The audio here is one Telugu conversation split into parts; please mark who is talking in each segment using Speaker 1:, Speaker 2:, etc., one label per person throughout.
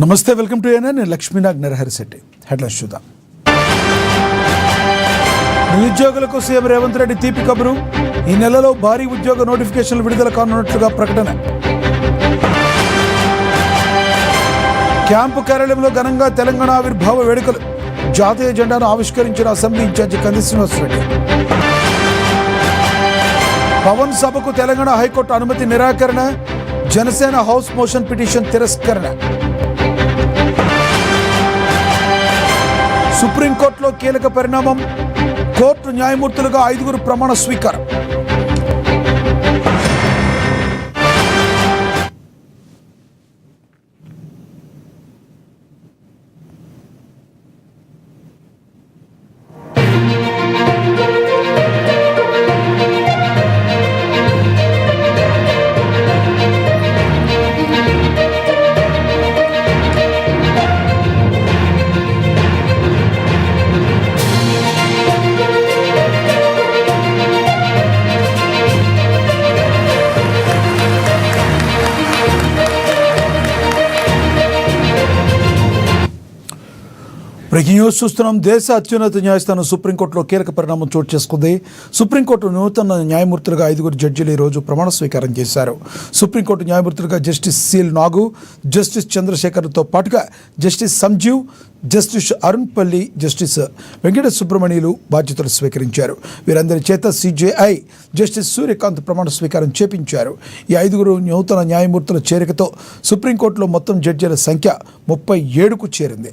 Speaker 1: నమస్తే, వెల్కమ్ టు ఏఎన్ఎన్. నేను లక్ష్మీనాగ్ నరహరిశెట్టి. హెడ్లైన్స్ చూద్దాం. నిరుద్యోగులకు సీఎం రేవంత్ రెడ్డి తీపి కబురు. ఈ నెలలో భారీ ఉద్యోగ నోటిఫికేషన్లు విడుదల కానున్నట్లుగా ప్రకటన. క్యాంపు కార్యాలయంలో ఘనంగా తెలంగాణ ఆవిర్భావ వేడుకలు. జాతీయ జెండాను ఆవిష్కరించిన అసెంబ్లీ ఇన్ఛార్జి కంది శ్రీనివాసరెడ్డి. పవన్ సభకు తెలంగాణ హైకోర్టు అనుమతి నిరాకరణ. జనసేన హౌస్ మోషన్ పిటిషన్ తిరస్కరణ. సుప్రీంకోర్టులో కీలక పరిణామం. కోర్టు న్యాయమూర్తులుగా 5 ప్రమాణ స్వీకారం. బ్రేకింగ్ న్యూస్ చూస్తున్నాం. దేశ అత్యున్నత న్యాయస్థానం సుప్రీంకోర్టులో కీలక పరిణామం చోటు చేసుకుంది. సుప్రీంకోర్టు నూతన న్యాయమూర్తులుగా 5 జడ్జీలు ఈరోజు ప్రమాణ స్వీకారం చేశారు. సుప్రీంకోర్టు న్యాయమూర్తులుగా జస్టిస్ సిఎల్ నాగు, జస్టిస్ చంద్రశేఖర్తో పాటుగా జస్టిస్ సంజీవ్, జస్టిస్ అరుణ్ పల్లి, జస్టిస్ వెంకట సుబ్రమణ్యులు బాధ్యతలు స్వీకరించారు. వీరందరి చేత సిజేఐ జస్టిస్ సూర్యకాంత్ ప్రమాణ స్వీకారం చేపించారు. ఈ 5 నూతన న్యాయమూర్తుల చేరికతో సుప్రీంకోర్టులో మొత్తం జడ్జీల సంఖ్య 37కు చేరింది.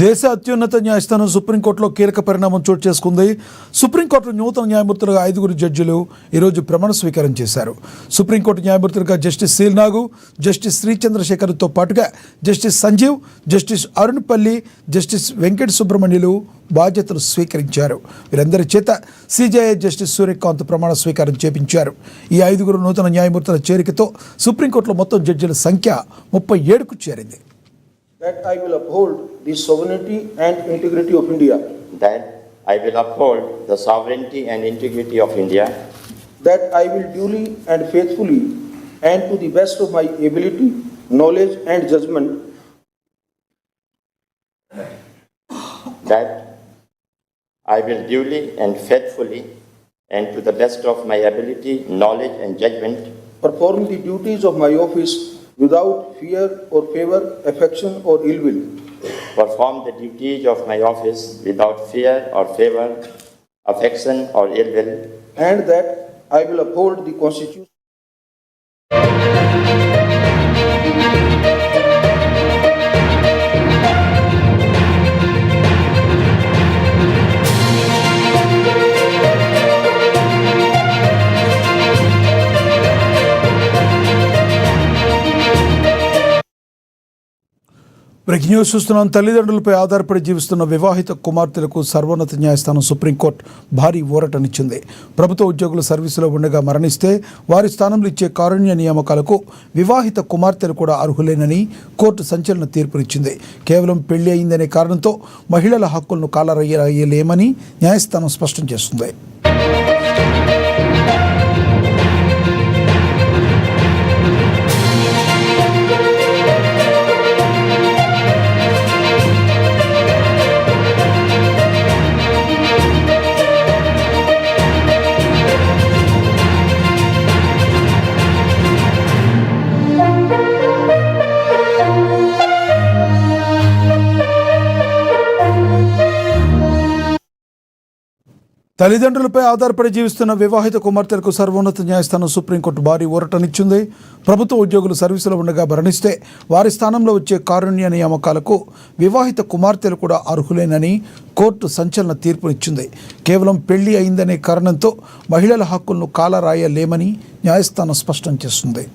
Speaker 1: దేశ అత్యున్నత న్యాయస్థానం సుప్రీంకోర్టులో కీలక పరిణామం చోటు చేసుకుంది. సుప్రీంకోర్టు నూతన న్యాయమూర్తులుగా 5 జడ్జిలు ఈరోజు ప్రమాణ స్వీకారం చేశారు. సుప్రీంకోర్టు న్యాయమూర్తులుగా జస్టిస్ సిఎల్ నాగు, జస్టిస్ శ్రీ చంద్రశేఖర్తో పాటుగా జస్టిస్ సంజీవ్, జస్టిస్ అరుణ్ పల్లి, జస్టిస్ వెంకట సుబ్రమణ్యులు బాధ్యతలు స్వీకరించారు. వీరందరి చేత సిజేఐ జస్టిస్ సూర్యకాంత్ ప్రమాణ స్వీకారం చేపించారు. ఈ 5 నూతన న్యాయమూర్తుల చేరికతో సుప్రీంకోర్టులో మొత్తం జడ్జిల సంఖ్య 37కు చేరింది.
Speaker 2: That I will uphold the sovereignty and integrity of India.
Speaker 3: That I will uphold the sovereignty and integrity of India.
Speaker 2: That I will duly and faithfully and to the best of my ability, knowledge and judgment.
Speaker 3: That I will duly and faithfully and to the best of my ability, knowledge and judgment.
Speaker 2: Perform the duties of my office without fear or favor, affection or ill will.
Speaker 3: Perform the duties of my office without fear or favor, affection or ill will.
Speaker 2: And that I will uphold the Constitution.
Speaker 1: Breaking news చూస్తున్నాం. తల్లిదండ్రులపై ఆధారపడి జీవిస్తున్న వివాహిత కుమార్తెలకు సర్వోన్నత న్యాయస్థానం సుప్రీంకోర్టు భారీ ఊరటనిచ్చింది. ప్రభుత్వ ఉద్యోగులు సర్వీసులో ఉండగా మరణిస్తే వారి స్థానంలో ఇచ్చే కారుణ్య నియామకాలకు వివాహిత కుమార్తెలు కూడా అర్హులేనని కోర్టు సంచలన తీర్పునిచ్చింది. కేవలం పెళ్లి అయిందనే కారణంతో మహిళల హక్కులను కాలరాయలేమని న్యాయస్థానం స్పష్టం చేస్తుంది. తల్లిదండ్రులపై ఆధారపడి జీవిస్తున్న వివాహిత కుమార్తెలకు సర్వోన్నత న్యాయస్థానం సుప్రీంకోర్టు భారీ ఊరటనిచ్చింది. ప్రభుత్వ ఉద్యోగులు సర్వీసులో ఉండగా మరణిస్తే వారి స్థానంలో వచ్చే కారుణ్య నియామకాలకు వివాహిత కుమార్తెలు కూడా అర్హులేనని కోర్టు సంచలన తీర్పునిచ్చింది. కేవలం పెళ్లి అయిందనే కారణంతో మహిళల హక్కులను కాలరాయలేమని న్యాయస్థానం స్పష్టం చేస్తుంది.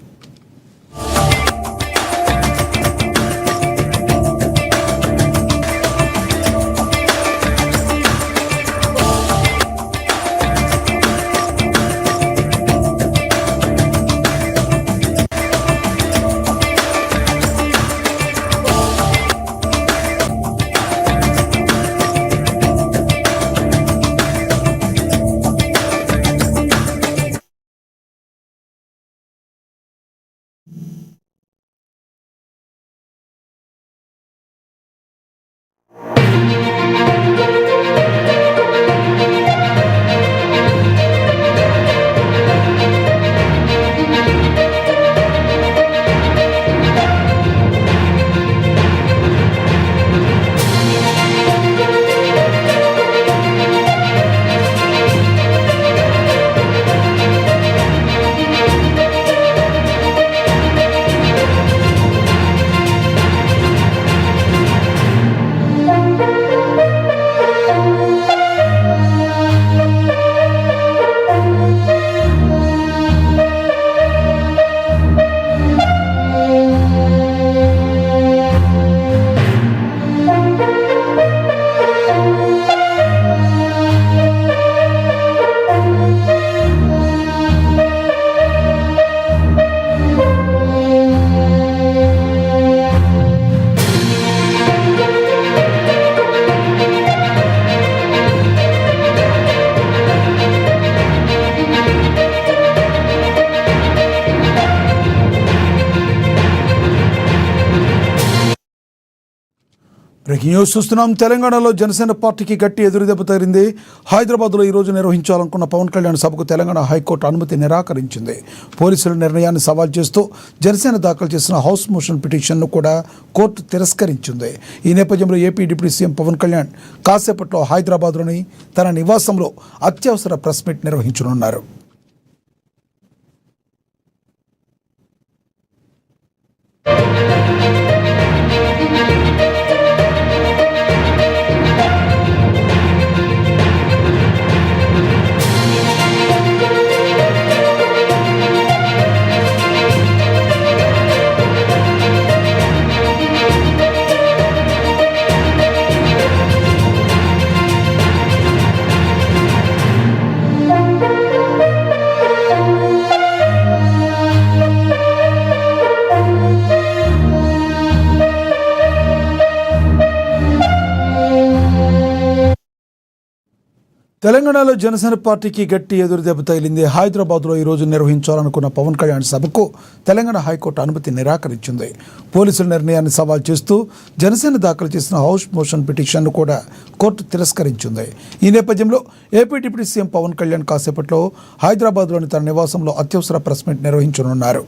Speaker 1: బ్రేకింగ్ న్యూస్ చూస్తున్నాం. తెలంగాణలో జనసేన పార్టీకి గట్టి ఎదురుదెబ్బ తగిలింది. హైదరాబాద్లో ఈరోజు నిర్వహించాలనుకున్న పవన్ కళ్యాణ్ సభకు తెలంగాణ హైకోర్టు అనుమతి నిరాకరించింది. పోలీసుల నిర్ణయాన్ని సవాల్ చేస్తూ జనసేన దాఖలు చేసిన హౌస్ మోషన్ పిటిషన్ను కూడా కోర్టు తిరస్కరించింది. ఈ నేపథ్యంలో AP deputy CM Pawan Kalyan కాసేపట్లో హైదరాబాద్లోని తన నివాసంలో అత్యవసర ప్రెస్ మీట్ నిర్వహించనున్నారు. తెలంగాణలో జనసేన పార్టీకి గట్టి ఎదురుదెబ్బ తగిలింది. హైదరాబాద్లో ఈరోజు నిర్వహించాలనుకున్న పవన్ కళ్యాణ్ సభకు తెలంగాణ హైకోర్టు అనుమతి నిరాకరించింది. పోలీసుల నిర్ణయాన్ని సవాల్ చేస్తూ జనసేన దాఖలు చేసిన హౌస్ మోషన్ పిటిషన్ను కూడా కోర్టు తిరస్కరించింది. ఈ నేపథ్యంలో AP deputy CM Pawan Kalyan కాసేపట్లో హైదరాబాద్లోని తన నివాసంలో అత్యవసర ప్రెస్ మీట్ నిర్వహించనున్నారు.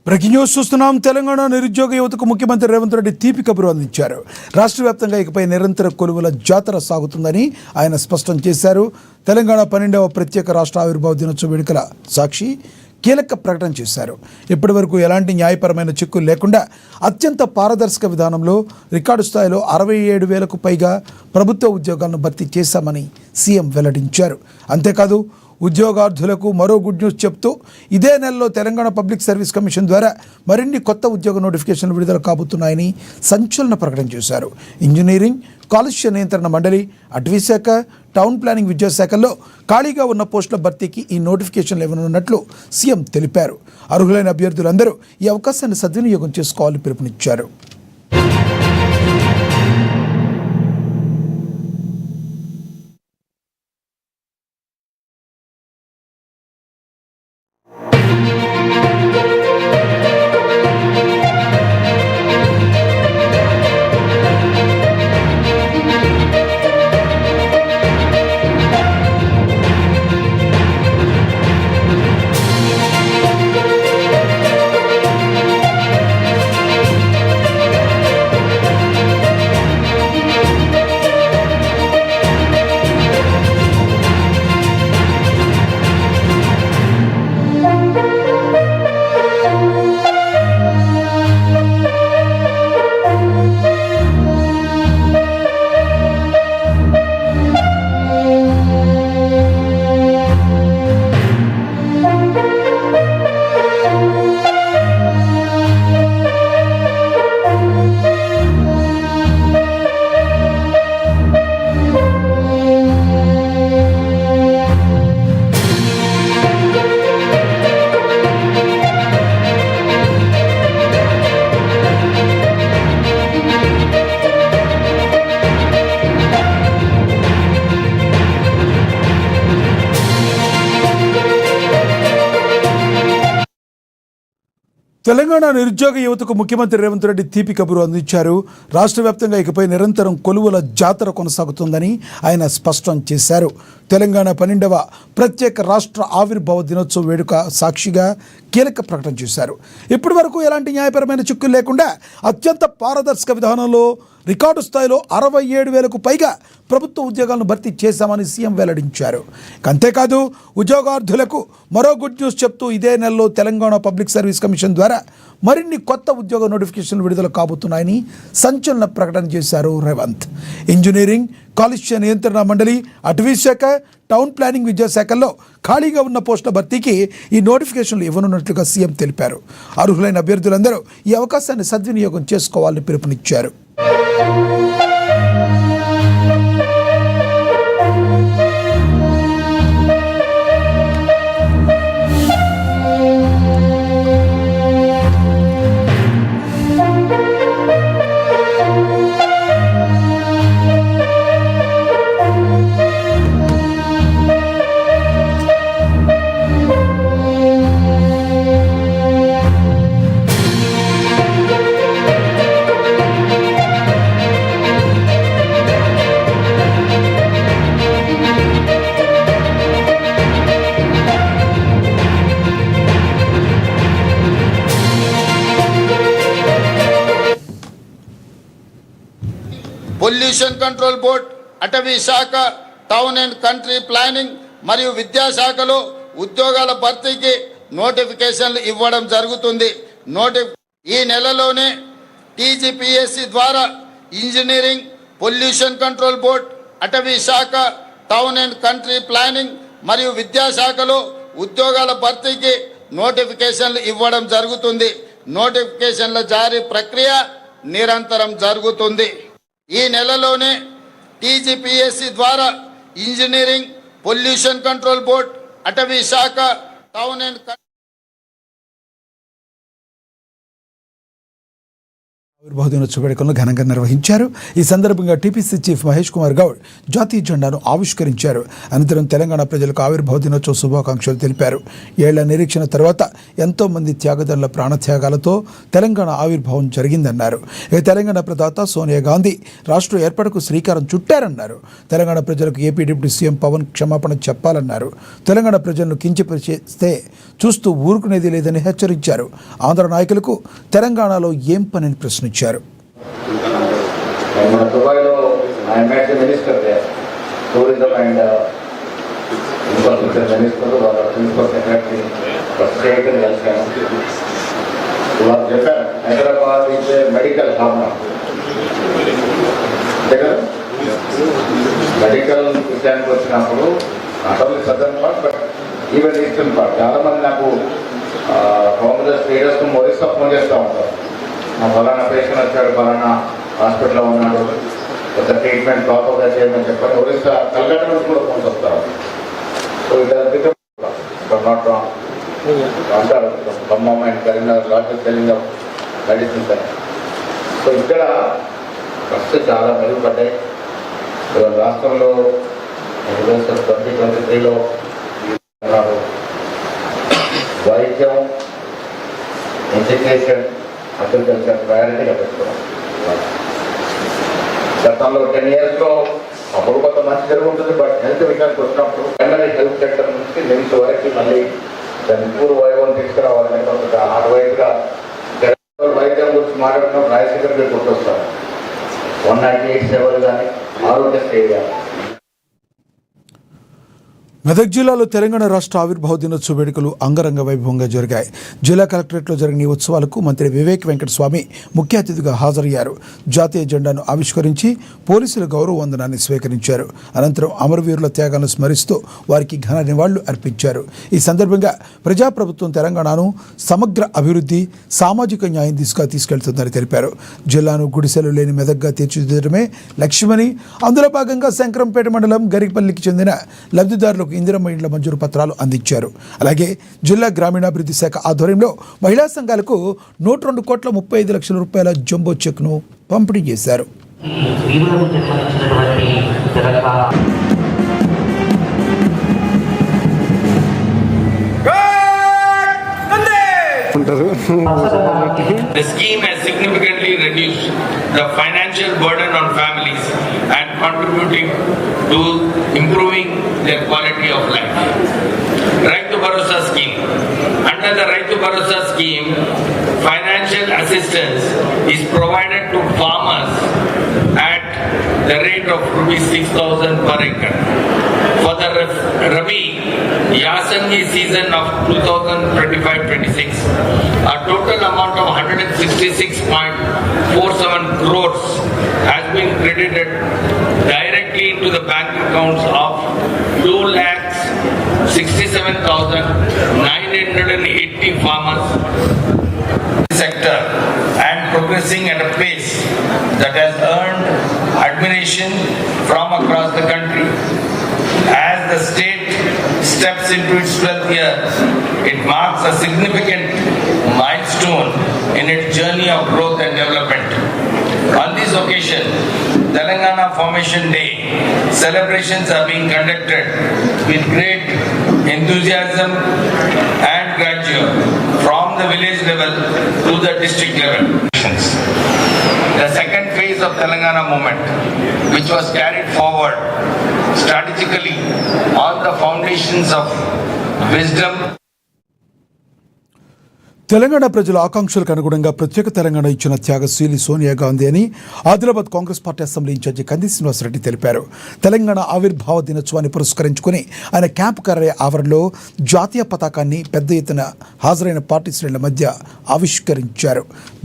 Speaker 1: బ్రేకింగ్ న్యూస్ చూస్తున్నాం. తెలంగాణ నిరుద్యోగ యువతకు ముఖ్యమంత్రి రేవంత్ రెడ్డి తీపి కబురు అందించారు. రాష్ట్ర వ్యాప్తంగా ఇకపై నిరంతర కొలువుల జాతర సాగుతుందని ఆయన స్పష్టం చేశారు. తెలంగాణ 12వ ప్రత్యేక రాష్ట్ర ఆవిర్భావ దినోత్సవ వేడుకల సాక్షి కీలక ప్రకటన చేశారు. ఇప్పటి వరకు ఎలాంటి న్యాయపరమైన చిక్కులు లేకుండా అత్యంత పారదర్శక విధానంలో రికార్డు స్థాయిలో 67,000కు పైగా ప్రభుత్వ ఉద్యోగాలను భర్తీ చేశామని సీఎం వెల్లడించారు. అంతేకాదు ఉద్యోగార్థులకు మరో గుడ్ న్యూస్ చెప్తూ ఇదే నెలలో తెలంగాణ పబ్లిక్ సర్వీస్ కమిషన్ ద్వారా మరిన్ని కొత్త ఉద్యోగ నోటిఫికేషన్లు విడుదల కాబోతున్నాయని సంచలన ప్రకటన చేశారు. ఇంజనీరింగ్, కాలుష్య నియంత్రణ మండలి, అటవీశాఖ, టౌన్ ప్లానింగ్ విద్యాశాఖల్లో ఖాళీగా ఉన్న పోస్టుల భర్తీకి ఈ నోటిఫికేషన్లు ఇవ్వనున్నట్లు సీఎం తెలిపారు. అర్హులైన అభ్యర్థులందరూ ఈ అవకాశాన్ని సద్వినియోగం చేసుకోవాలని పిలుపునిచ్చారు. తెలంగాణ నిరుద్యోగ యువతకు ముఖ్యమంత్రి రేవంత్ రెడ్డి తీపి కబురు అందించారు. రాష్ట్ర వ్యాప్తంగా ఇకపై నిరంతరం కొలువుల జాతర కొనసాగుతుందని ఆయన స్పష్టం చేశారు. తెలంగాణ 12వ ప్రత్యేక రాష్ట్ర ఆవిర్భావ దినోత్సవ వేడుక సాక్షిగా కీలక ప్రకటన చేశారు. ఇప్పటి వరకు ఎలాంటి న్యాయపరమైన చిక్కులు లేకుండా అత్యంత పారదర్శక విధానంలో రికార్డు స్థాయిలో 67,000కు పైగా ప్రభుత్వ ఉద్యోగాలను భర్తీ చేశామని సీఎం వెల్లడించారు. అంతేకాదు ఉద్యోగార్థులకు మరో గుడ్ న్యూస్ చెప్తూ ఇదే నెలలో తెలంగాణ పబ్లిక్ సర్వీస్ కమిషన్ ద్వారా మరిన్ని కొత్త ఉద్యోగ నోటిఫికేషన్లు విడుదల కాబోతున్నాయని సంచలన ప్రకటన చేశారు రేవంత్. ఇంజనీరింగ్, కాలుష్య నియంత్రణ మండలి, అటవీశాఖ, టౌన్ ప్లానింగ్ విద్యాశాఖల్లో ఖాళీగా ఉన్న పోస్టుల భర్తీకి ఈ నోటిఫికేషన్లు ఇవ్వనున్నట్లుగా సీఎం తెలిపారు. అర్హులైన అభ్యర్థులందరూ ఈ అవకాశాన్ని సద్వినియోగం చేసుకోవాలని పిలుపునిచ్చారు.
Speaker 4: పొల్యూషన్ కంట్రోల్ బోర్డ్, అటవీ శాఖ, టౌన్ అండ్ కంట్రీ ప్లానింగ్ మరియు విద్యాశాఖలో ఉద్యోగాల భర్తీకి నోటిఫికేషన్లు ఇవ్వడం జరుగుతుంది. ఈ నెలలోనే టీజీపీఎస్సీ ద్వారా ఇంజనీరింగ్, పొల్యూషన్ కంట్రోల్ బోర్డ్, అటవీ శాఖ, టౌన్ అండ్ కంట్రీ ప్లానింగ్ మరియు విద్యాశాఖలో ఉద్యోగాల భర్తీకి నోటిఫికేషన్లు ఇవ్వడం జరుగుతుంది. నోటిఫికేషన్ల జారీ ప్రక్రియ నిరంతరం జరుగుతుంది. ఈ నెలలోనే టీజీపీఎస్సీ ద్వారా ఇంజనీరింగ్, పొల్యూషన్ కంట్రోల్ బోర్డ్, అటవీ శాఖ, టౌన్ అండ్
Speaker 1: ఆవిర్భావ దినోత్సవ వేడుకలను ఘనంగా నిర్వహించారు. ఈ సందర్భంగా టీపీసీ చీఫ్ మహేష్ కుమార్ గౌడ్ జాతీయ జెండాను ఆవిష్కరించారు. అనంతరం తెలంగాణ ప్రజలకు ఆవిర్భావ దినోత్సవ శుభాకాంక్షలు తెలిపారు. ఏళ్ల నిరీక్షణ తర్వాత ఎంతో మంది త్యాగదనుల ప్రాణత్యాగాలతో తెలంగాణ ఆవిర్భావం జరిగిందన్నారు. ఇక తెలంగాణ ప్రదాత సోనియా గాంధీ రాష్ట్ర ఏర్పాటుకు శ్రీకారం చుట్టారన్నారు. తెలంగాణ ప్రజలకు ఏపీ డిప్యూటీ సీఎం పవన్ క్షమాపణ చెప్పాలన్నారు. తెలంగాణ ప్రజలను కించపరిచేస్తే చూస్తూ ఊరుకునేది లేదని హెచ్చరించారు. ఆంధ్ర నాయకులకు తెలంగాణలో ఏం పనిని ప్రశ్నించారు.
Speaker 5: మన దుబాయ్లో I met the minister there tourism and infrastructure minister వాళ్ళ ప్రిన్సిపల్ సెక్రటరీ స్టేట్ కలిసాను. వాళ్ళు చెప్పారు Hyderabad is a medical hub నా మెడికల్ విషయానికి వచ్చినప్పుడు not only southern part but even eastern part. చాలామంది నాకు కాంగ్రెస్ లీడర్స్ ఒరిస్సా ఫోన్ చేస్తూ ఉంటారు. ఫలానా పేషెంట్ వచ్చాడు, ఫలానా హాస్పిటల్లో ఉన్నాడు, కొత్త ట్రీట్మెంట్ ప్రాపర్గా చేయమని చెప్పని ఒరిస్సా కలకట్ట నుంచి కూడా ఫోన్స్ వస్తారు. సో ఇది నాట్ రాంగ్ అంటారు Khammam and Karimnagar last selling of medicines అని. సో ఇక్కడ ఫస్ట్ చాలా మెరుగుపడ్డాయి. రాష్ట్రంలో 2023లో వైద్యం, ఎడ్యుకేషన్, అగ్రికల్చర్ ప్రయారిటీగా పెట్టుకున్నాం. గతంలో 10 yearsలో అప్పుడు కొంత మంచి జరుగుతుంది. బట్ హెల్త్ విషయానికి వచ్చినప్పుడు ప్రైమరీ హెల్త్ సెక్టర్ నుంచి నిమ్స్ వరకు మళ్ళీ దాని పూర్వ వైభవం తీసుకురావాలని కొంత అటువైపుగా వైద్యం గురించి మాట్లాడుతున్నప్పుడు రాజశేఖర్ గారు గుర్తొస్తారు. 198 సేవలు కానీ ఆరోగ్యశ్రీ కానీ.
Speaker 1: మెదక్ జిల్లాలో తెలంగాణ రాష్ట్ర ఆవిర్భావ దినోత్సవ వేడుకలు అంగరంగ వైభవంగా జరిగాయి. జిల్లా కలెక్టరేట్లో జరిగిన ఈ ఉత్సవాలకు మంత్రి వివేక్ వెంకటస్వామి ముఖ్య అతిథిగా హాజరయ్యారు. జాతీయ జెండాను ఆవిష్కరించి పోలీసుల గౌరవ వందనాన్ని స్వీకరించారు. అనంతరం అమరవీరుల త్యాగాలను స్మరిస్తూ వారికి ఘన నివాళులు అర్పించారు. ఈ సందర్భంగా ప్రజాప్రభుత్వం తెలంగాణను సమగ్ర అభివృద్ధి, సామాజిక న్యాయం దిశగా తీసుకెళ్తుందని తెలిపారు. జిల్లాను గుడిసెలు లేని మెదక్గా తీర్చిదిద్దడమే లక్ష్యమని, అందులో భాగంగా శంకరంపేట మండలం గరిపల్లికి చెందిన లబ్ధిదారులకు ఇందిరమ్మ ఇండ్ల మంజూరు పత్రాలు అందించారు. అలాగే జిల్లా గ్రామీణాభివృద్ధి శాఖ ఆధ్వర్యంలో మహిళా సంఘాలకు 102,35 లక్షల జంబో చెక్ను పంపిణీ చేశారు.
Speaker 6: The scheme has significantly reduced the financial burden on families and contributing to improving their quality of life. Raitu Bharosa scheme. Under the Raitu Bharosa scheme, financial assistance is provided to farmers at the rate of ₹6,000 per acre. For the Rabi Yasangi season of 2025-26, a total amount of 166.47 crores has been credited directly into the bank accounts of 2,67,980 farmers sector and progressing at a pace that has earned admiration from across the country. As the state steps into its 12th year, it marks a significant milestone in its journey of growth and development. On this occasion, Telangana Formation Day celebrations are being conducted with great enthusiasm and grandeur from the village level to the district level. The second phase of Telangana movement, which was carried forward strategically on the foundations of wisdom.
Speaker 1: Telangana ప్రజల ఆకాంక్షలకు అనుగుణంగా ప్రత్యేక తెలంగాణ ఇచ్చిన త్యాగశీలి సోనియా గాంధీ అని Adilabad Congress party assembly in charge Kandi Srinivasareddy తెలిపారు. తెలంగాణ ఆవిర్భావ దినోత్సవాన్ని పురస్కరించుకుని ఆయన క్యాంపు కార్యాలయ ఆవరణలో జాతీయ పతాకాన్ని పెద్ద ఎత్తున హాజరైన పార్టీ శ్రేణుల మధ్య ఆవిష్కరించారు.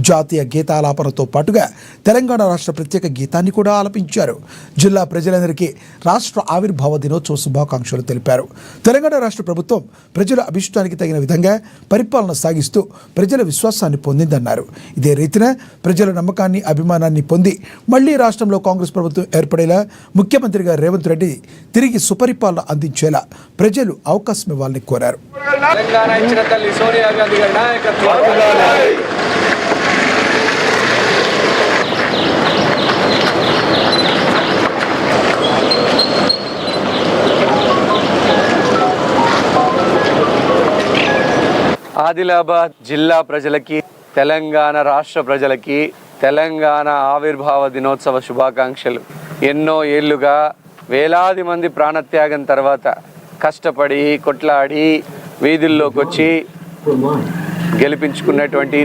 Speaker 1: జాతీయ గీతాలాపనతో పాటుగా తెలంగాణ రాష్ట్ర ప్రత్యేక గీతాన్ని కూడా ఆలపించారు. జిల్లా ప్రజలందరికీ రాష్ట్ర ఆవిర్భావ దినోత్సవ శుభాకాంక్షలు తెలిపారు. తెలంగాణ రాష్ట్ర ప్రభుత్వం ప్రజల అభిష్టానికి తగిన విధంగా పరిపాలన సాగిస్తూ ప్రజల విశ్వాసాన్ని పొందిందన్నారు. ఇదే రీతిన ప్రజల నమ్మకాన్ని, అభిమానాన్ని పొంది మళ్లీ రాష్ట్రంలో కాంగ్రెస్ ప్రభుత్వం ఏర్పడేలా ముఖ్యమంత్రిగా రేవంత్ రెడ్డి తిరిగి సుపరిపాలన అందించేలా ప్రజలు అవకాశం ఇవ్వాలని కోరారు.
Speaker 7: తెలంగాణ ఇచ్చిన తల్లి సోనియా గాంధీ గారి నాయకత్వం ఆదిలాబాద్ జిల్లా ప్రజలకి, తెలంగాణ రాష్ట్ర ప్రజలకి తెలంగాణ ఆవిర్భావ దినోత్సవ శుభాకాంక్షలు. ఎన్నో ఏళ్లుగా వేలాది మంది ప్రాణత్యాగం తర్వాత కష్టపడి కొట్లాడి వీధుల్లోకి వచ్చి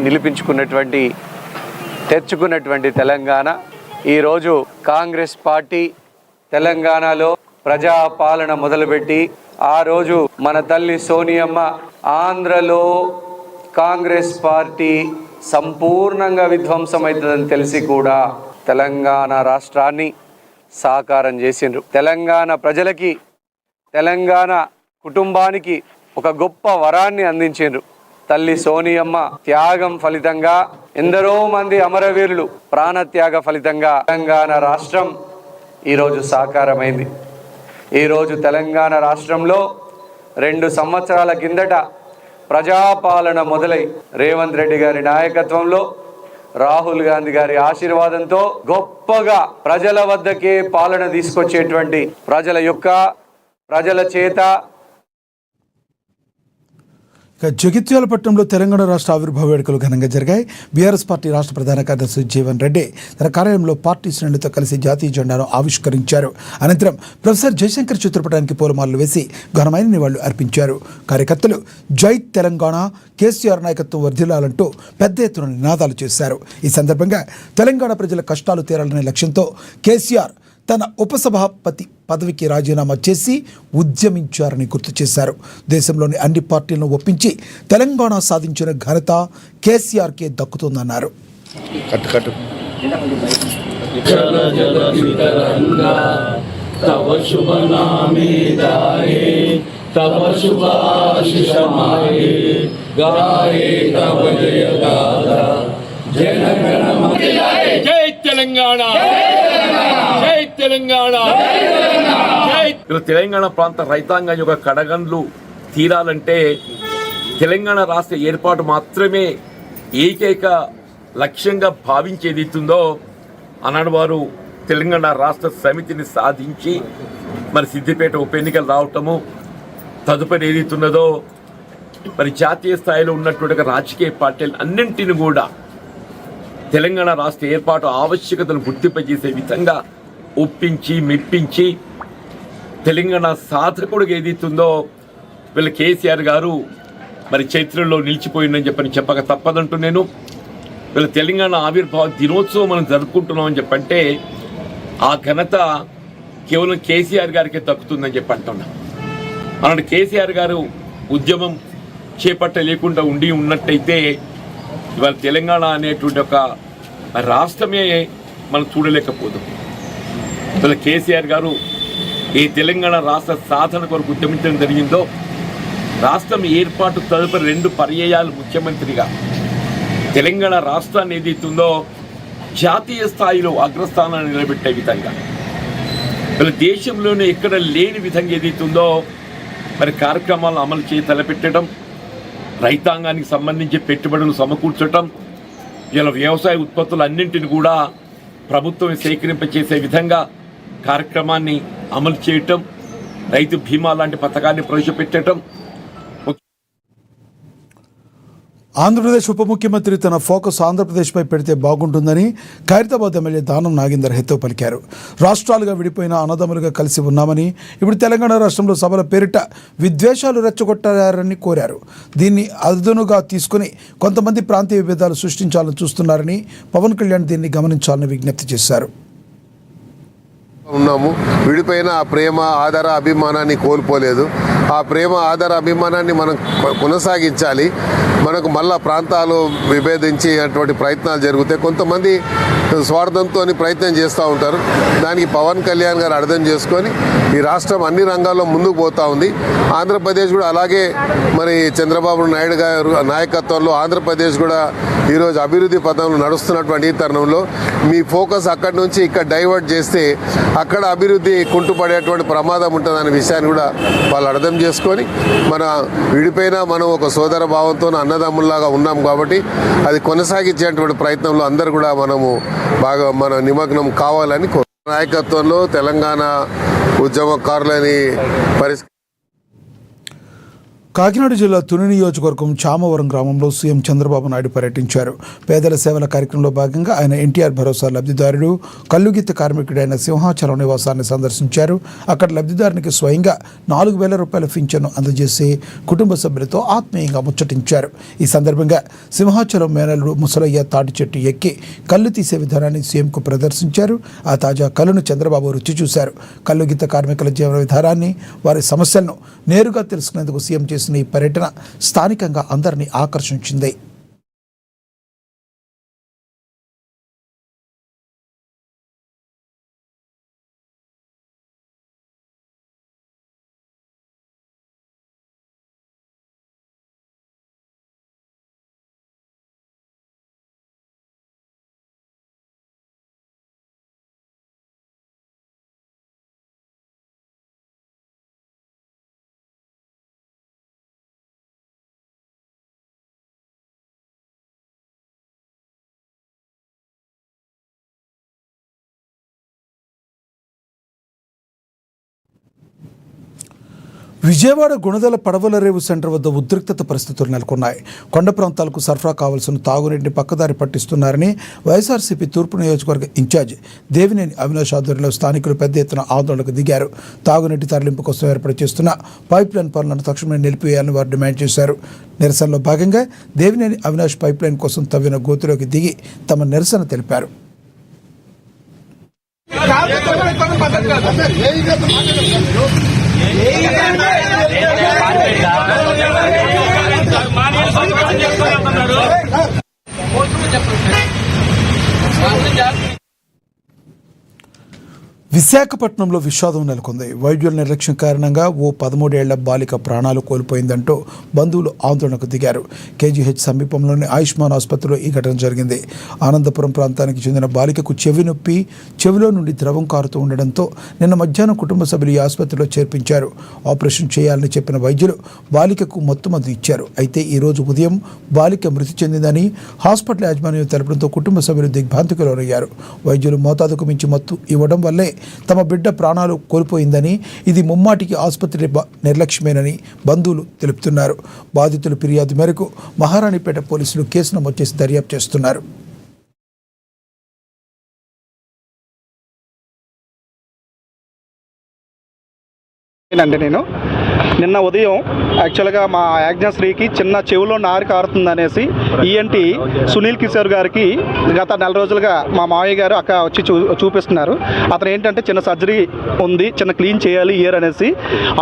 Speaker 7: నిలిపించుకున్నటువంటి తెచ్చుకున్నటువంటి తెలంగాణ ఈరోజు కాంగ్రెస్ పార్టీ తెలంగాణలో ప్రజాపాలన మొదలుపెట్టి ఆ రోజు మన తల్లి సోనియమ్మ ఆంధ్రలో కాంగ్రెస్ పార్టీ సంపూర్ణంగా విధ్వంసమవుతుందని తెలిసి కూడా తెలంగాణ రాష్ట్రాన్ని సాకారం చేసిండ్రు. తెలంగాణ ప్రజలకి, తెలంగాణ కుటుంబానికి ఒక గొప్ప వరాన్ని అందించిండ్రు. తల్లి సోనియమ్మ త్యాగం ఫలితంగా, ఎందరో మంది అమరవీరులు ప్రాణత్యాగ ఫలితంగా తెలంగాణ రాష్ట్రం ఈరోజు సాకారమైంది. ఈరోజు తెలంగాణ రాష్ట్రంలో 2 సంవత్సరాల కిందట ప్రజాపాలన మొదలై రేవంత్ రెడ్డి గారి నాయకత్వంలో, రాహుల్ గాంధీ గారి ఆశీర్వాదంతో గొప్పగా ప్రజల వద్దకే పాలన తీసుకొచ్చేటువంటి ప్రజల చేత
Speaker 1: జగిత్యాల పట్టణంలో తెలంగాణ రాష్ట్ర ఆవిర్భావ వేడుకలు ఘనంగా జరిగాయి. బీఆర్ఎస్ పార్టీ రాష్ట్ర ప్రధాన కార్యదర్శి జీవన్ రెడ్డి తన కార్యాలయంలో పార్టీ శ్రేణులతో కలిసి జాతీయ జెండాను ఆవిష్కరించారు. అనంతరం ప్రొఫెసర్ జయశంకర్ చిత్రపటానికి పూలమాలలు వేసి ఘనమైన నివాళులు అర్పించారు. కార్యకర్తలు జై తెలంగాణ, కేసీఆర్ నాయకత్వం వర్ధిల్లాలంటూ పెద్ద ఎత్తున నినాదాలు చేశారు. ఈ సందర్భంగా తెలంగాణ ప్రజల కష్టాలు తీరాలనే లక్ష్యంతో కేసీఆర్ తన ఉపసభాపతి పదవికి రాజీనామా చేసి ఉద్యమించారని గుర్తు చేశారు. దేశంలోని అన్ని పార్టీలను ఒప్పించి తెలంగాణ సాధించిన ఘనత కేసీఆర్కే దక్కుతుందన్నారు.
Speaker 8: జై తెలంగాణ, జై తెలంగాణ, తెలంగాణ ప్రాంత రైతాంగం యొక్క కడగండ్లు తీరాలంటే తెలంగాణ రాష్ట్ర ఏర్పాటు మాత్రమే ఏకైక లక్ష్యంగా భావించేది ఇస్తుందో ఆనాడు వారు తెలంగాణ రాష్ట్ర సమితిని సాధించి మరి సిద్దిపేట ఉప ఎన్నికలు రావటము, తదుపరి ఏదైతున్నదో మరి జాతీయ స్థాయిలో ఉన్నటువంటి రాజకీయ పార్టీలు అన్నింటిని కూడా తెలంగాణ రాష్ట్ర ఏర్పాటు ఆవశ్యకతను గుర్తింపజేసే విధంగా ఒప్పించి మెప్పించి తెలంగాణ సాధకుడిగా ఏదైతుందో వీళ్ళ కేసీఆర్ గారు మరి చరిత్రలో నిలిచిపోయిందని చెప్పక తప్పదంటూ నేను వీళ్ళ తెలంగాణ ఆవిర్భావ దినోత్సవం మనం జరుపుకుంటున్నామని చెప్పంటే ఆ ఘనత కేవలం కేసీఆర్ గారికే దక్కుతుందని అంటున్నా. అలాంటి కేసీఆర్ గారు ఉద్యమం చేపట్టలేకుండా ఉన్నట్టయితే ఇవాళ తెలంగాణ అనేటువంటి ఒక రాష్ట్రమే మనం చూడలేకపోదు. ఇవాళ కేసీఆర్ గారు ఈ తెలంగాణ రాష్ట్ర సాధన కొరకు ఉద్యమించడం జరిగిందో, రాష్ట్రం ఏర్పాటు తదుపరి 2 పర్యాయాలు ముఖ్యమంత్రిగా తెలంగాణ రాష్ట్రాన్ని ఏదైతుందో జాతీయ స్థాయిలో అగ్రస్థానాన్ని నిలబెట్టే విధంగా ఇవాళ దేశంలోనే ఎక్కడ లేని విధంగా ఏదైతుందో మరి కార్యక్రమాలను అమలు తలపెట్టడం, రైతాంగానికి సంబంధించి పెట్టుబడులు సమకూర్చడం, ఇలా వ్యవసాయ ఉత్పత్తులు అన్నింటిని కూడా ప్రభుత్వం సేకరింపచేసే విధంగా కార్యక్రమాన్ని అమలు చేయటం, రైతు బీమా లాంటి పథకాన్ని ప్రవేశపెట్టడం.
Speaker 1: ఆంధ్రప్రదేశ్ ఉప ముఖ్యమంత్రి తన ఫోకస్ ఆంధ్రప్రదేశ్పై పెడితే బాగుంటుందని ఖైరతాబాద్ ఎమ్మెల్యే దానం నాగేందర్ హితవు పలికారు. రాష్ట్రాలుగా విడిపోయిన అన్నదమ్ములుగా కలిసి ఉన్నామని, ఇప్పుడు తెలంగాణ రాష్ట్రంలో సభల పేరిట విద్వేషాలు రెచ్చగొట్టారని కోరారు. దీన్ని అదునుగా తీసుకుని కొంతమంది ప్రాంతీయ విభేదాలు సృష్టించాలని చూస్తున్నారని, పవన్ కళ్యాణ్ దీన్ని గమనించాలని విజ్ఞప్తి చేశారు.
Speaker 9: ఉన్నాము, విడిపోయిన ఆ ప్రేమ ఆదర అభిమానాన్ని కోల్పోలేదు. ఆ ప్రేమ ఆదర అభిమానాన్ని మనం కొనసాగించాలి. మనకు మళ్ళా ప్రాంతాలు విభేదించేటువంటి ప్రయత్నాలు జరుగుతాయి. కొంతమంది స్వార్థంతో ప్రయత్నం చేస్తూ ఉంటారు. దానికి పవన్ కళ్యాణ్ గారు అర్థం చేసుకొని ఈ రాష్ట్రం అన్ని రంగాల్లో ముందుకు పోతూ ఉంది. ఆంధ్రప్రదేశ్ కూడా అలాగే మరి చంద్రబాబు నాయుడు గారు నాయకత్వంలో ఆంధ్రప్రదేశ్ కూడా ఈరోజు అభివృద్ధి పథంలో నడుస్తున్నటువంటి ఈ తరుణంలో మీ ఫోకస్ అక్కడి నుంచి ఇక్కడ డైవర్ట్ చేస్తే అక్కడ అభివృద్ధి కుంటుపడేటువంటి ప్రమాదం ఉంటుందనే విషయాన్ని కూడా వాళ్ళు అర్థం చేసుకొని మన విడిపోయినా మనం ఒక సోదర భావంతో అన్నదమ్ముల్లాగా ఉన్నాం కాబట్టి అది కొనసాగించేటువంటి ప్రయత్నంలో అందరూ కూడా మనము బాగా మన నిమగ్నం కావాలని నాయకత్వంలో తెలంగాణ ఉద్యమకారులని
Speaker 1: కాకినాడ జిల్లా తుని నియోజకవర్గం చామవరం గ్రామంలో సీఎం చంద్రబాబు నాయుడు పర్యటించారు. పేదల సేవల కార్యక్రమంలో భాగంగా ఆయన ఎన్టీఆర్ భరోసా లబ్ధిదారుడు కల్లుగీత కార్మికుడైన సింహాచలం నివాసాన్ని సందర్శించారు. అక్కడ లబ్ధిదారునికి స్వయంగా 4,000 రూపాయల పింఛను అందజేసి కుటుంబ సభ్యులతో ఆత్మీయంగా ముచ్చటించారు. ఈ సందర్భంగా సింహాచలం మేనల్లుడు ముసలయ్య తాటి చెట్టు ఎక్కి కళ్ళు తీసే విధానాన్ని సీఎంకు ప్రదర్శించారు. ఆ తాజా కళ్ళును చంద్రబాబు రుచి చూశారు. కల్లుగీత కార్మికుల జీవన విధానాన్ని, వారి సమస్యలను నేరుగా తెలుసుకునేందుకు సీఎం చేసిన ఈ పర్యటన స్థానికంగా అందరినీ ఆకర్షించింది. విజయవాడ గుణదల పడవల రేవు సెంటర్ వద్ద ఉద్రిక్తత పరిస్థితులు నెలకొన్నాయి. కొండ ప్రాంతాలకు సరఫరా కావాల్సిన తాగునీటిని పక్కదారి పట్టిస్తున్నారని వైఎస్ఆర్సీపీ తూర్పు నియోజకవర్గ ఇన్ఛార్జ్ దేవినేని అవినాష్ ఆధ్వర్యంలో స్థానికులు పెద్ద ఎత్తున ఆందోళనకు దిగారు. తాగునీటి తరలింపు కోసం ఏర్పాటు చేస్తున్న పైప్ లైన్ పనులను తక్షణమే నిలిపివేయాలని వారు డిమాండ్ చేశారు. నిరసనలో భాగంగా దేవినేని అవినాష్ పైప్ లైన్ కోసం తవ్విన గోతులోకి దిగి తమ నిరసన తెలిపారు. విశాఖపట్నంలో విషాదం నెలకొంది. వైద్యుల నిర్లక్ష్యం కారణంగా ఓ 13 ఏళ్ల బాలిక ప్రాణాలు కోల్పోయిందంటూ బంధువులు ఆందోళనకు దిగారు. కేజీహెచ్ సమీపంలోని ఆయుష్మాన్ ఆసుపత్రిలో ఈ ఘటన జరిగింది. ఆనందపురం ప్రాంతానికి చెందిన బాలికకు చెవి నొప్పి, చెవిలో నుండి ద్రవం కారుతూ ఉండడంతో నిన్న మధ్యాహ్నం కుటుంబ సభ్యులు ఈ ఆసుపత్రిలో చేర్పించారు. ఆపరేషన్ చేయాలని చెప్పిన వైద్యులు బాలికకు మత్తుమందు ఇచ్చారు. అయితే ఈ రోజు ఉదయం బాలిక మృతి చెందిందని హాస్పిటల్ యాజమాన్యం తెలపడంతో కుటుంబ సభ్యులు దిగ్భ్రాంతికి లోనయ్యారు. వైద్యులు మోతాదుకు మించి మత్తు ఇవ్వడం వల్లే తమ బిడ్డ ప్రాణాలు కోల్పోయిందని, ఇది ముమ్మాటికి ఆసుపత్రి నిర్లక్ష్యమేనని బంధువులు తెలుపుతున్నారు. బాధితుల ఫిర్యాదు మేరకు మహారాణిపేట పోలీసులు కేసు నమోదు చేసి దర్యాప్తు చేస్తున్నారు.
Speaker 10: నేను నిన్న ఉదయం యాక్చువల్గా మా యాజ్ఞశ్రీకి చిన్న చెవిలో నారు కారుతుందనేసి ఈఎన్టీ సునీల్ కిషోర్ గారికి గత 4 రోజులుగా మా మావయ్య గారు అక్క వచ్చి చూపిస్తున్నారు. అతను ఏంటంటే చిన్న సర్జరీ ఉంది, చిన్న క్లీన్ చేయాలి ఇయర్ అనేసి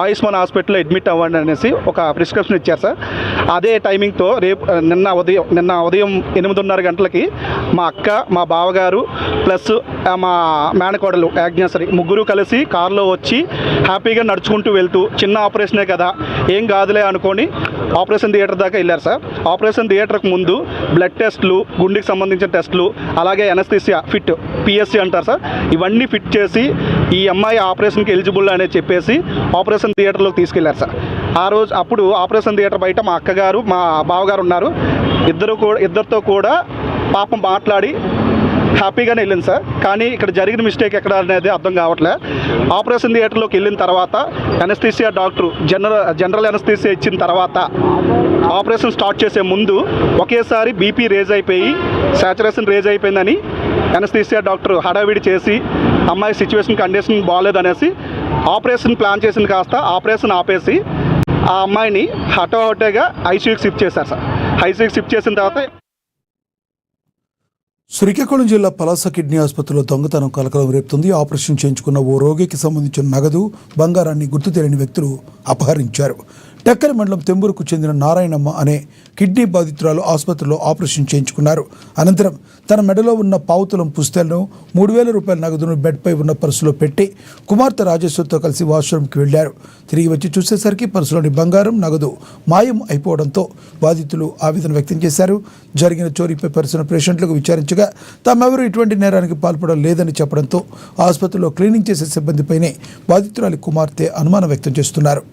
Speaker 10: ఆయుష్మాన్ హాస్పిటల్లో అడ్మిట్ అవ్వండి అనేసి ఒక ప్రిస్క్రిప్షన్ ఇచ్చారు సార్. అదే టైమింగ్తో నిన్న ఉదయం 8:30 గంటలకి మా అక్క, మా బావగారు ప్లస్ మా మేనకోడలు యాజ్ఞశ్రీ ముగ్గురు కలిసి కారులో వచ్చి హ్యాపీగా నడుచుకుంటూ వెళ్తూ చిన్న ఆపరేషనే కదా ఏం కాదులే అనుకొని ఆపరేషన్ థియేటర్ దాకా వెళ్ళారు సార్. ఆపరేషన్ థియేటర్కి ముందు బ్లడ్ టెస్టులు, గుండెకి సంబంధించిన టెస్టులు, అలాగే ఎనస్థీసియా ఫిట్ పిఎస్సి అంటారు సార్, ఇవన్నీ ఫిట్ చేసి ఈ అమ్మాయి ఆపరేషన్కి ఎలిజిబుల్ అనేది చెప్పేసి ఆపరేషన్ థియేటర్లోకి తీసుకెళ్లారు సార్. ఆ రోజు అప్పుడు ఆపరేషన్ థియేటర్ బయట మా అక్కగారు, మా బావగారు ఉన్నారు. ఇద్దరితో కూడా పాపం మాట్లాడి హ్యాపీగానే వెళ్ళింది సార్. కానీ ఇక్కడ జరిగిన మిస్టేక్ ఎక్కడ అనేది అర్థం కావట్లే. ఆపరేషన్ థియేటర్లోకి వెళ్ళిన తర్వాత ఎనస్థీసియా డాక్టర్ జనరల్ ఎనస్థీసియా ఇచ్చిన తర్వాత ఆపరేషన్ స్టార్ట్ చేసే ముందు ఒకేసారి బీపీ రేజ్ అయిపోయి సాచురేషన్ రేజ్ అయిపోయిందని ఎనస్థీసియా డాక్టర్ హడావిడి చేసి అమ్మాయి సిచ్యువేషన్ కండిషన్ బాగాలేదనేసి ఆపరేషన్ ప్లాన్ చేసింది కాస్త ఆపరేషన్ ఆపేసి ఆ అమ్మాయిని హఠాహఠగా ఐసీయూకి షిఫ్ట్ చేశారు సార్. ఐసీయూకి షిఫ్ట్ చేసిన తర్వాత
Speaker 1: శ్రీకాకుళం జిల్లా పలాస కిడ్నీ ఆసుపత్రిలో దొంగతనం కలకలం రేపుతుంది. ఆపరేషన్ చేయించుకున్న ఓ రోగికి సంబంధించిన నగదు, బంగారాన్ని గుర్తు తెలియని వ్యక్తులు అపహరించారు. టెక్కలి మండలం తెంబూరుకు చెందిన నారాయణమ్మ అనే కిడ్నీ బాధితురాలు ఆసుపత్రిలో ఆపరేషన్ చేయించుకున్నారు. అనంతరం తన మెడలో ఉన్న పావుతులం పుస్తెలను 3,000 రూపాయల నగదును బెడ్పై ఉన్న పర్సులో పెట్టి కుమార్తె రాజేశ్వరితో కలిసి వాష్రూమ్కి వెళ్లారు. తిరిగి వచ్చి చూసేసరికి పర్సులోని బంగారం, నగదు మాయం అయిపోవడంతో బాధితులు ఆవేదన వ్యక్తం చేశారు. జరిగిన చోరీపై పరిశీలన పేషెంట్లకు విచారించగా తామెవరూ ఇటువంటి నేరానికి పాల్పడడం లేదని చెప్పడంతో ఆసుపత్రిలో క్లీనింగ్ చేసే సిబ్బందిపైనే బాధితురాలి కుమార్తె అనుమానం వ్యక్తం చేస్తున్నారు.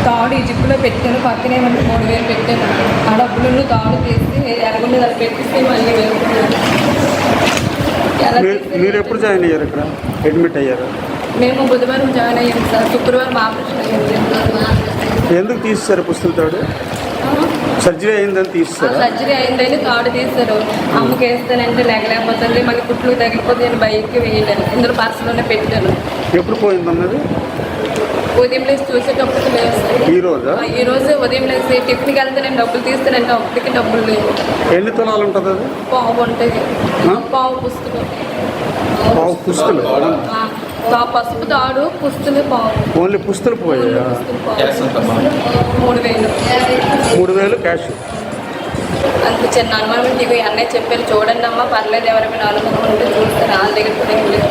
Speaker 11: తాడు ఈ జిప్పులో పెట్టాను, పక్కనే 3,000 పెట్టాను. ఆ డబ్బులను తాడు తీసి ఎరగొండి దాన్ని పెట్టిస్తే మళ్ళీ
Speaker 12: మీరు ఎప్పుడు జాయిన్ అయ్యారు, ఇక్కడ అడ్మిట్ అయ్యారు?
Speaker 11: మేము బుధవారం జాయిన్ అయ్యాం సార్. శుక్రవారం ఆపరేషన్ అయ్యింది.
Speaker 10: ఎందుకు తీస్తారు పుస్తల తాడు? సర్జరీ అయిందని తీస్తారు.
Speaker 11: సర్జరీ అయిందని తాడు తీస్తారు. అమ్మకి వేస్తానంటే లేకపోతుంది, మళ్ళీ కుట్లు తగిలిపోతే నేను బయటికి వేయలేను. ఇందులో పర్సులోనే పెట్టాను.
Speaker 10: ఎప్పుడు పోయింది అన్నది?
Speaker 11: ఉదయం లేచి చూసేటప్పుడు లేదు సార్. ఈ రోజు ఉదయం లేచి టిఫిన్కి వెళ్తే నేను డబ్బులు తీస్తానంటే అప్పటికి డబ్బులు లేవు.
Speaker 10: ఎన్ని తులాలు ఉంటుంది అది?
Speaker 11: పావు ఉంటుంది. పావు పుస్తకం.
Speaker 10: పావు పుస్తలు?
Speaker 11: పసుపు తాడు పుస్తలు పావు.
Speaker 10: ఓన్లీ పుస్తలు పోయా? 3,000 క్యాష్.
Speaker 11: అంత చిన్న అనుమానం ఇవి అన్నయ్య చెప్పారు, చూడండి అమ్మ పర్లేదు, ఎవరైనా అనుమానం ఉంటే చూస్తారు. వాళ్ళ దగ్గర కూడా ఏం లేదు.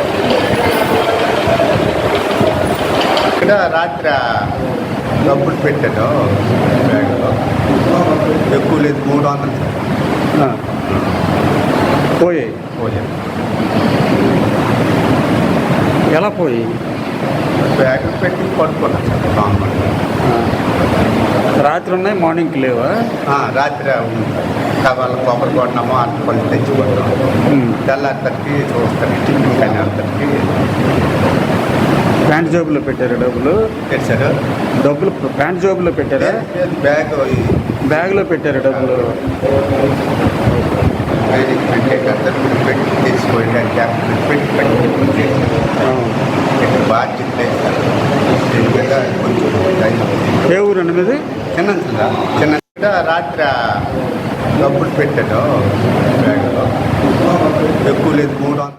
Speaker 12: ఇక్కడ రాత్రి డబ్బులు పెట్టాను బ్యాగ్లో, ఎక్కువ లేదు, 300
Speaker 10: పోయాయి. ఎలా పోయి?
Speaker 12: బ్యాగ్ పెట్టి పడుకున్నాను సార్ నార్మల్గా.
Speaker 10: రాత్రి ఉన్నాయి, మార్నింగ్కి లేవా?
Speaker 12: రాత్రి వాళ్ళ కొబ్బరి కొట్టినామో అరటిపళ్ళు తెచ్చుకుంటాం. తెల్లారితరికి చూస్తాను, టిఫిన్ కానీ అంతరికి.
Speaker 10: ప్యాంట్ జోబులో పెట్టారు డబ్బులు?
Speaker 12: పెట్టారు.
Speaker 10: డబ్బులు ప్యాంట్ జోబులో పెట్టారా? బ్యాగ్లో పెట్టారు డబ్బులు.
Speaker 12: పెట్టి తీసుకోండి పెట్టి బాధ్యత కొంచెం.
Speaker 10: ఏ ఊరు అండి మీది?
Speaker 12: చిన్న రాత్రి డబ్బులు పెట్టాను బ్యాగ్లో, ఎక్కువ లేదు, 300.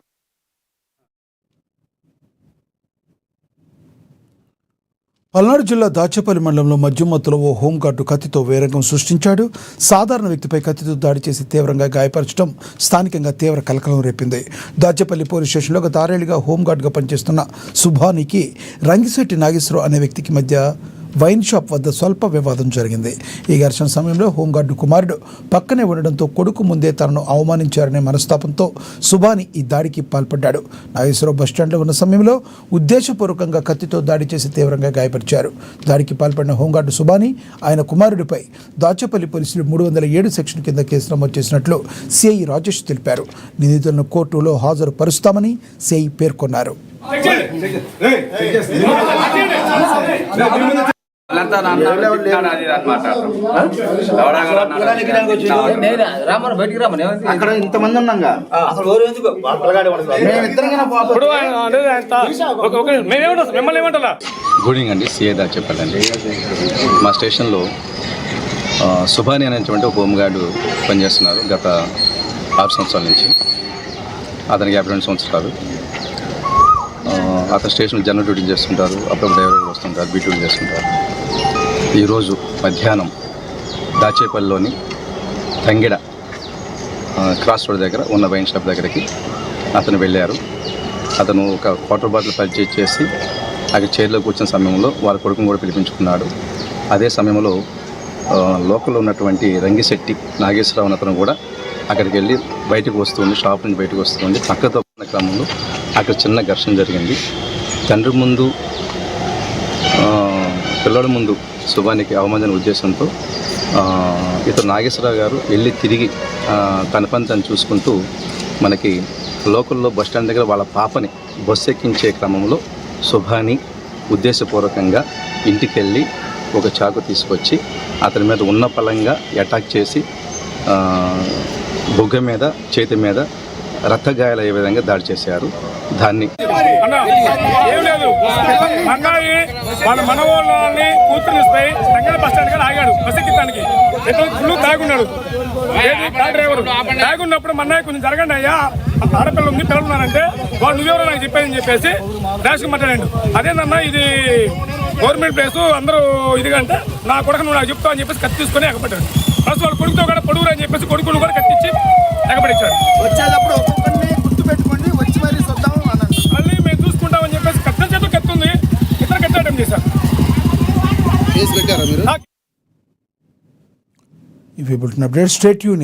Speaker 1: పల్నాడు జిల్లా దాచేపల్లి మండలంలో మద్యమత్తులో ఓ హోంగార్డు కత్తితో వేరంగం సృష్టించాడు. సాధారణ వ్యక్తిపై కత్తితో దాడి చేసి తీవ్రంగా గాయపరచడం స్థానికంగా తీవ్ర కలకలం రేపింది. దాచేపల్లి పోలీస్ స్టేషన్లో గత 6 ఏళ్లుగా హోంగార్డుగా పనిచేస్తున్న సుభానికి రంగిశెట్టి నాగేశ్వరరావు అనే వ్యక్తికి మధ్య వైన్ షాప్ వద్ద స్వల్ప వివాదం జరిగింది. ఈ ఘర్షణ సమయంలో హోంగార్డు కుమారుడు పక్కనే ఉండడంతో కొడుకు ముందే తనను అవమానించారనే మనస్తాపంతో సుభాని ఈ దాడికి పాల్పడ్డాడు. నాగేశ్వరరావు బస్టాండ్లో ఉన్న సమయంలో ఉద్దేశపూర్వకంగా కత్తితో దాడి చేసి తీవ్రంగా గాయపరిచారు. దాడికి పాల్పడిన హోంగార్డు సుభాని ఆయన కుమారుడిపై దాచేపల్లి పోలీసులు 307 సెక్షన్ కింద కేసు నమోదు చేసినట్లు సిఐ రాజేష్ తెలిపారు. నిందితులను కోర్టులో హాజరు పరుస్తామని సిఐ పేర్కొన్నారు.
Speaker 2: అక్కడ ఇంతమంది ఉన్నాగా అసలు
Speaker 13: గుడ్ ఈవినింగ్ అండి, సిఐ దా చెప్పండి. మా స్టేషన్లో సుభాని అనేటువంటి ఒక హోంగార్డు పనిచేస్తున్నారు గత 6 సంవత్సరాల నుంచి. అతనికి 52 సంవత్సరాలు. అతను స్టేషన్లో జనరల్ డ్యూటీ చేస్తుంటారు, అప్పుడప్పుడు డ్రైవర్ వస్తుంటారు, బీ డ్యూటీ చేస్తుంటారు. ఈరోజు మధ్యాహ్నం దాచేపల్లిలోని తంగిడ క్రాస్ రోడ్ దగ్గర ఉన్న వైన్ షాప్ దగ్గరికి అతను వెళ్ళారు. అతను ఒక వాటర్ బాటిల్ పర్చేజ్ చేసి అక్కడ చైర్లో కూర్చున్న సమయంలో వాళ్ళ కొడుకుని కూడా పిలిపించుకున్నాడు. అదే సమయంలో లోకల్లో ఉన్నటువంటి రంగిశెట్టి నాగేశ్వరరావు అతను కూడా అక్కడికి వెళ్ళి బయటకు వస్తుంది, షాప్ నుంచి బయటకు వస్తుంది. పక్కతో ఉన్న క్రమంలో అక్కడ చిన్న ఘర్షణ జరిగింది. తండ్రి ముందు పిల్లల ముందు సుభానికి అవమాన ఉద్దేశంతో ఇతను నాగేశ్వరరావు గారు వెళ్ళి తిరిగి తన పని తను చూసుకుంటూ మనకి లోకల్లో బస్టాండ్ దగ్గర వాళ్ళ పాపని బస్సు ఎక్కించే క్రమంలో సుభాని ఉద్దేశపూర్వకంగా ఇంటికి వెళ్ళి ఒక చాకు తీసుకొచ్చి అతని మీద ఉన్న పలంగా అటాక్ చేసి బుగ్గ మీద చేతి మీద రక్తగాయాలయ్యే విధంగా దాడి చేశారు. దాన్ని
Speaker 14: ఏం లేదు, అన్నాయి వాళ్ళ మనవాళ్ళని కూతురునిస్తాయి తంగడ బస్ స్టాండ్ కానీ ఆగాడు బస్ ఎక్కించడానికి. ఫుల్ తాగున్నాడు డ్రైవర్. తాగున్నప్పుడు మన్నయ్య కొంచెం జరగండి అయ్యా, ఆడపిల్ల ఉంది, పిల్లలు ఉన్నారంటే వాళ్ళు నువ్వెవరో నాకు చెప్పేదని చెప్పేసి డాష్కి మాట్లాడాడు. అదేందన్నా ఇది గవర్నమెంట్ ప్లేసు, అందరూ ఇదిగా అంటే నా కొడుకు నువ్వు నాకు చెప్తావు అని చెప్పేసి కత్తి తీసుకొని ఎగబడ్డాడు. ప్లస్ వాళ్ళ కొడుకుతో కూడా పొడుగురు అని చెప్పేసి కొడుకును కూడా కత్తిచ్చి ఎగబడిచ్చాడు.
Speaker 12: వచ్చేటప్పుడు ఒక్కొక్కరిని గుర్తు పెట్టుకోండి, వచ్చి మరీ చూద్దాం అన్నాడు.
Speaker 14: మళ్ళీ మేము చూసుకుంటామని చెప్పేసి కత్తి చేతులు కత్తి ఉంది, ఇతర కట్టడం చేశారు.
Speaker 1: ఇవి బులెటిన్ అప్డేట్. Stay tune.